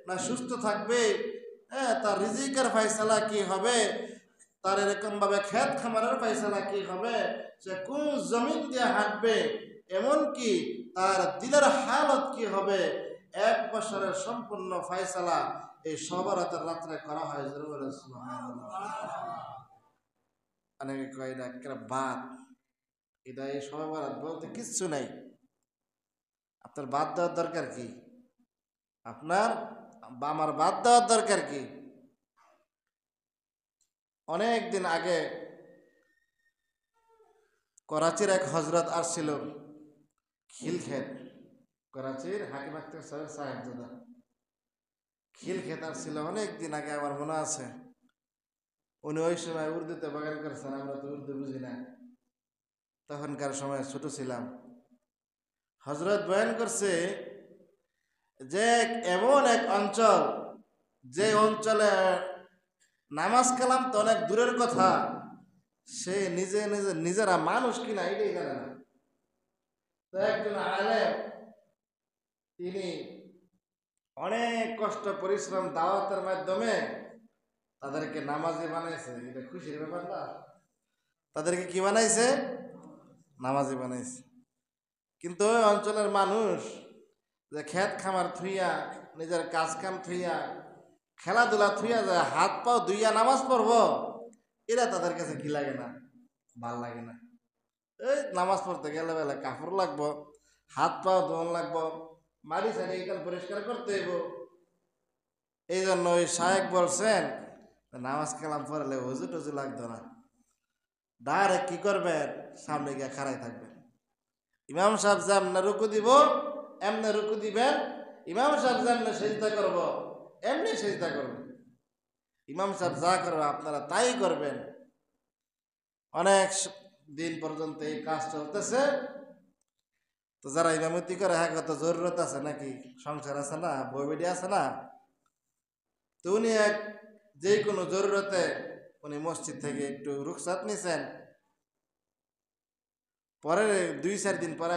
না সুস্থ থাকবে, হ্যাঁ, তার রিজিকের ফয়সালা কি হবে, তার এরকম ভাবে ক্ষেত খামারের ফয়সালা কি হবে, সে কোন জমিন দিয়ে হাঁটবে, এমনকি তার দিলের হালত কি হবে, এক বছরের সম্পূর্ণ ফয়সালা এই শবে বরাতের রাত্রে করা হয়। অনেকে কয় এটা একটা বাদ, এটা এই শবে বরাত বলতে কিচ্ছু নাই। আপনার বাদ দেওয়ার দরকার কি? আপনার আমার বাদ দেওয়ার দরকার কি? অনেক দিন আগে করাচির এক হজরত আসছিল খিলক্ষেত, করাচির হাকিম আখতার সাহেবজাদা খিলক্ষেত আসছিল অনেক দিন আগে, আমার মনে আছে। উনি ওই সময় উর্দুতে বাগান করেছেন, আমরা তো উর্দু বুঝি না, তখনকার সময় ছোট ছিলাম। হজরত বয়ান করছে যে এমন এক অঞ্চল, যে অঞ্চলে নামাজ কালাম তো অনেক দূরের কথা, সে নিজেরা মানুষ কিনা এটাই জানে না। তো একজন আলেম, তিনি অনেক কষ্ট পরিশ্রম দাওয়াতের মাধ্যমে তাদেরকে নামাজি বানাইছে। এটা খুশির ব্যাপার না? তাদেরকে কি বানাইছে? নামাজি বানাইছে। কিন্তু ওই অঞ্চলের মানুষ যে ক্ষেত খামার থুইয়া, নিজের কাজ কাম থুইয়া, খেলাধুলা থুইয়া যায় হাত পাও ধুইয়া নামাজ পড়বো, এরা তাদের কাছে কি লাগে না, ভাল লাগে না। এই নামাজ পড়তে গেলে বেলা কাপড় লাগবো, হাত পাও ধোন লাগবো, মারি সারি এখান পরিষ্কার করতে হইব। এই জন্য ওই শায়েক বলছেন নামাজ কালাম পড়লে হুজু টুজু লাগতো না, ডাইরেক্ট কি করবেন, সামনে গিয়ে খাড়াই থাকবেন। ইমাম সাহেব যেমন রুকু দিব এমনি রুকু দিবেন, ইমাম সাহেব যেমনি সেজদা করব এমনি সেজদা করবেন, ইমাম সাহেব যা করবে আপনারা তাই করবেন। অনেক দিন পর্যন্ত এই কাজ চলতেছে। তো যারা ইমামতি করে, হ্যাঁ কত জরুরত আছে নাকি, সংসার আছে না, বই বেডি আছে না, তো উনি এক যে কোনো জরুরতে উনি মসজিদ থেকে একটু রুখসাত নিছেন। পরে 2-4 দিন পরে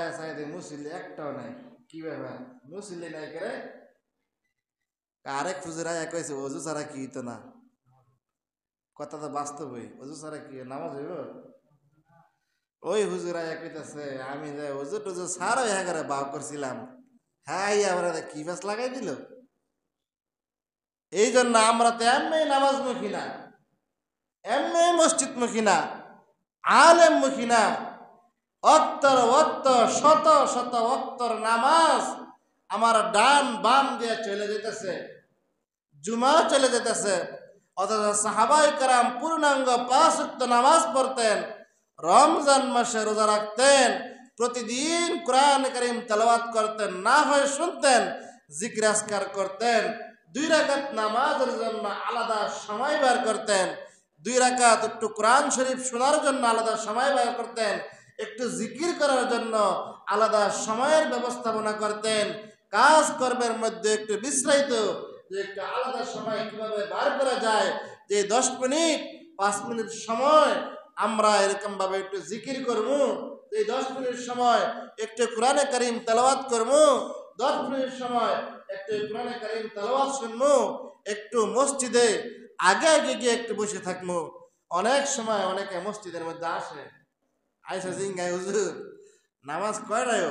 মুসল্লি একটাও নাই। কি ব্যাপার, মুসল্লি নাই করে? আরেক হুজুর আয়া কইছে অজু ছাড়া কি হইতো না। কথা তো বাস্তবই, অজু ছাড়া কি নামাজ হইব? ওই হুজুর আয়া কইতাছে আমি যে অজু টজু ছাড়া হ্যাঁ করে বাউ করছিলাম, হ্যাঁ আমরা কি বাস লাগাই দিল। এই জন্য আমরা তো এমনি নামাজ মুখী না, এমনি মসজিদ মুখী না, আলেম মুখী না। অত্তর অত্তর শত শত অত্তর নামাজ আমার ডান বাম দিয়ে চলে যেতেছে, জুমা চলে যেতেছে। অথচ সাহাবায়ে কেরাম পূর্ণাঙ্গ 5 ওয়াক্ত নামাজ পড়তেন, রমজান মাসে রোজা রাখতেন, প্রতিদিন কোরআন কারীম তেলাওয়াত করতেন, না হয় শুনতেন, জিকির আজকার করতেন, 2 রাকাত নামাজের জন্য আলাদা সময় বের করতেন, 2 রাকাত একটু কোরআন শরীফ শোনার জন্য আলাদা সময় বের করতেন, একটু জিকির করার জন্য আলাদা সময়ের ব্যবস্থাপনা করতেন, কাজ কর্মের মধ্যে একটু বিশ্রাইত, যে একটু আলাদা সময় কিভাবে বার করা যায়, যে 10 মিনিট 5 মিনিট সময় আমরা এরকম ভাবে একটু জিকির করবো, এই 10 মিনিট সময় একটু কোরআনে কারীম তেলাওয়াত করবো, 10 মিনিট সময় একটু কোরআনে কারীম তেলাওয়াত শুনবো, একটু মসজিদে আগে আগে গিয়ে একটু বসে থাকবো। অনেক সময় অনেকে মসজিদের মধ্যে আসে, আইসা জিঙ্গায় হুজুর নামাজ কয়টায়